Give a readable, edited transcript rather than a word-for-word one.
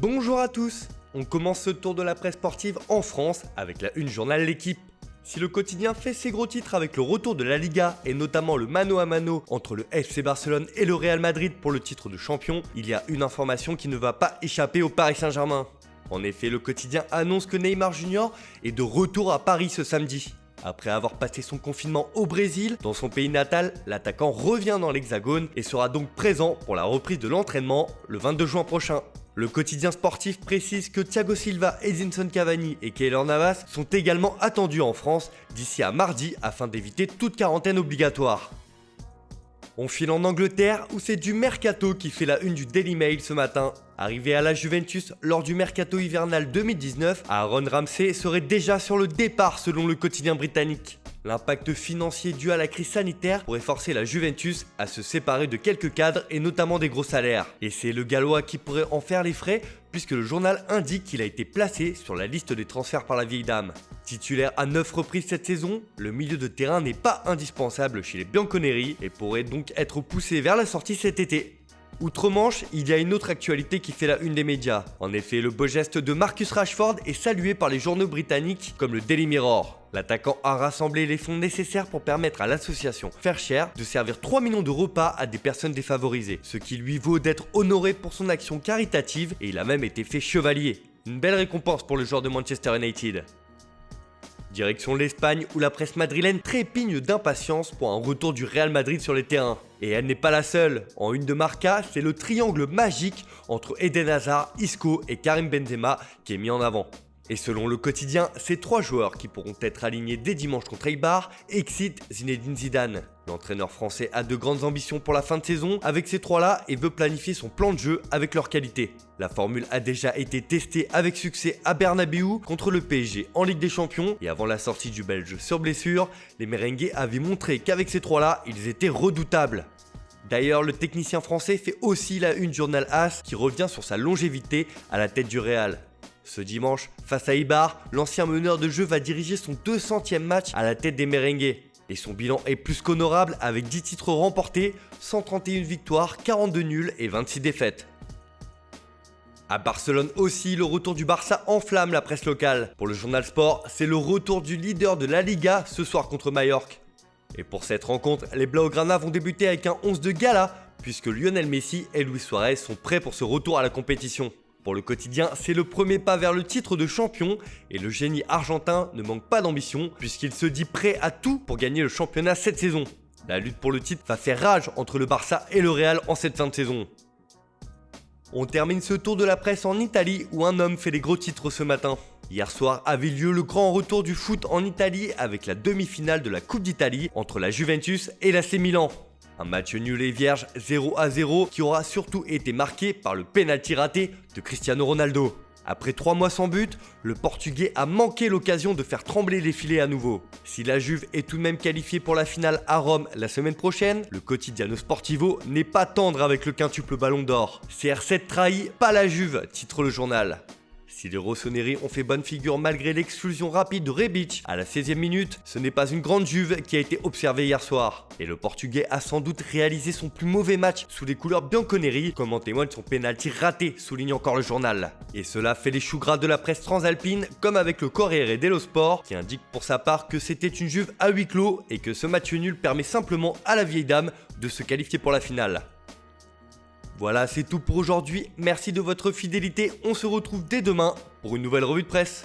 Bonjour à tous. On commence ce tour de la presse sportive en France avec la une journal L'Équipe. Si le quotidien fait ses gros titres avec le retour de la Liga et notamment le mano à mano entre le FC Barcelone et le Real Madrid pour le titre de champion, il y a une information qui ne va pas échapper au Paris Saint-Germain. En effet, le quotidien annonce que Neymar Jr est de retour à Paris ce samedi. Après avoir passé son confinement au Brésil, dans son pays natal, l'attaquant revient dans l'Hexagone et sera donc présent pour la reprise de l'entraînement le 22 juin prochain. Le quotidien sportif précise que Thiago Silva, Edinson Cavani et Keylor Navas sont également attendus en France d'ici à mardi afin d'éviter toute quarantaine obligatoire. On file en Angleterre où c'est du mercato qui fait la une du Daily Mail ce matin. Arrivé à la Juventus lors du mercato hivernal 2019, Aaron Ramsey serait déjà sur le départ selon le quotidien britannique. L'impact financier dû à la crise sanitaire pourrait forcer la Juventus à se séparer de quelques cadres et notamment des gros salaires. Et c'est le Gallois qui pourrait en faire les frais puisque le journal indique qu'il a été placé sur la liste des transferts par la vieille dame. Titulaire à 9 reprises cette saison, le milieu de terrain n'est pas indispensable chez les Bianconeri et pourrait donc être poussé vers la sortie cet été. Outre-Manche, il y a une autre actualité qui fait la une des médias. En effet, le beau geste de Marcus Rashford est salué par les journaux britanniques comme le Daily Mirror. L'attaquant a rassemblé les fonds nécessaires pour permettre à l'association Faire Cher de servir 3 millions de repas à des personnes défavorisées, ce qui lui vaut d'être honoré pour son action caritative et il a même été fait chevalier. Une belle récompense pour le joueur de Manchester United. Direction l'Espagne où la presse madrilène trépigne d'impatience pour un retour du Real Madrid sur les terrains. Et elle n'est pas la seule. En une de Marca, c'est le triangle magique entre Eden Hazard, Isco et Karim Benzema qui est mis en avant. Et selon le quotidien, ces 3 joueurs qui pourront être alignés dès dimanche contre Eibar excitent Zinedine Zidane. L'entraîneur français a de grandes ambitions pour la fin de saison avec ces 3-là et veut planifier son plan de jeu avec leur qualité. La formule a déjà été testée avec succès à Bernabéu contre le PSG en Ligue des Champions et avant la sortie du Belge sur blessure, les merengues avaient montré qu'avec ces 3-là, ils étaient redoutables. D'ailleurs, le technicien français fait aussi la une journal AS qui revient sur sa longévité à la tête du Real. Ce dimanche, face à Eibar, l'ancien meneur de jeu va diriger son 200e match à la tête des merengues. Et son bilan est plus qu'honorable avec 10 titres remportés, 131 victoires, 42 nuls et 26 défaites. À Barcelone aussi, le retour du Barça enflamme la presse locale. Pour le journal Sport, c'est le retour du leader de la Liga ce soir contre Majorque. Et pour cette rencontre, les Blaugrana vont débuter avec un 11 de gala, puisque Lionel Messi et Luis Suarez sont prêts pour ce retour à la compétition. Pour le quotidien, c'est le premier pas vers le titre de champion et le génie argentin ne manque pas d'ambition puisqu'il se dit prêt à tout pour gagner le championnat cette saison. La lutte pour le titre va faire rage entre le Barça et le Real en cette fin de saison. On termine ce tour de la presse en Italie où un homme fait les gros titres ce matin. Hier soir avait lieu le grand retour du foot en Italie avec la demi-finale de la Coupe d'Italie entre la Juventus et l'AC Milan. Un match nul et vierge 0-0 qui aura surtout été marqué par le pénalty raté de Cristiano Ronaldo. Après 3 mois sans but, le Portugais a manqué l'occasion de faire trembler les filets à nouveau. Si la Juve est tout de même qualifiée pour la finale à Rome la semaine prochaine, le Quotidiano Sportivo n'est pas tendre avec le quintuple ballon d'or. CR7 trahit, pas la Juve, titre le journal. Si les Rossoneri ont fait bonne figure malgré l'exclusion rapide de Rebic à la 16e minute, ce n'est pas une grande Juve qui a été observée hier soir. Et le Portugais a sans doute réalisé son plus mauvais match sous les couleurs bianconeri, comme en témoigne son pénalty raté, souligne encore le journal. Et cela fait les choux gras de la presse transalpine, comme avec le Corriere dello Sport, qui indique pour sa part que c'était une Juve à huis clos et que ce match nul permet simplement à la vieille dame de se qualifier pour la finale. Voilà, c'est tout pour aujourd'hui. Merci de votre fidélité. On se retrouve dès demain pour une nouvelle revue de presse.